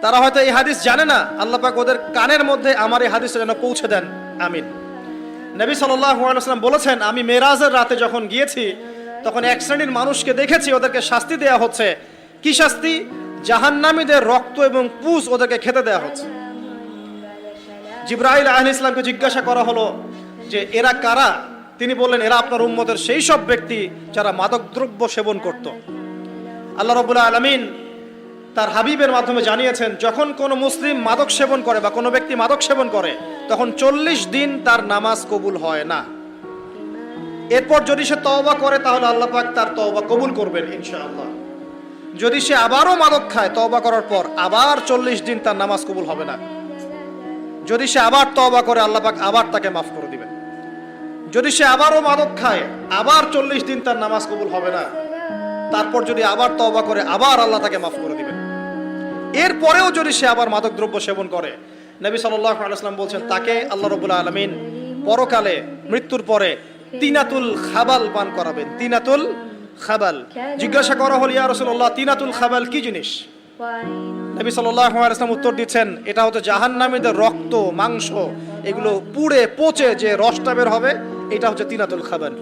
তারা হয়তো এই হাদিস জানে না, আল্লাহ পাক ওদের কানের মধ্যে আমার এই হাদিসটা যেন পৌঁছে দেন, আমিন। নবী সাল্লাল্লাহু আলাইহি ওয়াসাল্লাম বলেছেন, আমি মেরাজের রাতে যখন গিয়েছি তখন এক শ্রেণীর মানুষকে দেখেছি, ওদেরকে শাস্তি দেয়া হচ্ছে। কি শাস্তি? জাহান্নামীদের রক্ত এবং পুঁজ ওদেরকে খেতে দেয়া হচ্ছে। জিবরাইল আলাইহিস সালামকে জিজ্ঞাসা করা হলো যে এরা কারা? তিনি বললেন, এরা আপনার উম্মতের সেই সব ব্যক্তি যারা মাদকদ্রব্য সেবন করত। আল্লাহ রাব্বুল আলামিন তার হাবিবের মাধ্যমে জানিয়েছেন, যখন কোনো মুসলিম মাদক সেবন করে বা কোনো ব্যক্তি মাদক সেবন করে তখন 40 দিন তার নামাজ কবুল হয় না। এরপর যদি সে তওবা করে তাহলে আল্লাহ পাক তার তওবা কবুল করবেন ইনশাআল্লাহ। যদি সে আবারও মাদক খায় তওবা করার পর, আবার 40 দিন তার নামাজ কবুল হবে না। যদি সে আবার তওবা করে আল্লাহ পাক আবার তাকে মাফ করে দিবেন। যদি সে আবারও মাদক খায় আবার 40 দিন তার নামাজ কবুল হবে না। তারপর যদি আবার তওবা করে আবার আল্লাহ তাকে মাফ করে দিবেন। এরপরেও যদি সে আবার মাদক দ্রব্য সেবন করে, নবী সাল্লাল্লাহু আলাইহি ওয়াসাল্লাম বলছেন তাকে আল্লাহ রাব্বুল আলামিন পরকালে মৃত্যুর পরে তিনাতুল খাবাল পান করাবেন। তিনাতুল খাবাল। জিজ্ঞাসা করা হল, ইয়া রাসূলুল্লাহ, তিনাতুল খাবাল কি জিনিস? নবী সাল্লাল্লাহু আলাইহি ওয়াসাল্লাম উত্তর দিচ্ছেন, এটা হচ্ছে জাহান্নামীদের রক্ত, মাংস, এগুলো পুড়ে পচে যে রসটা বের হবে, এটা হচ্ছে তিনাতুল খাবাল।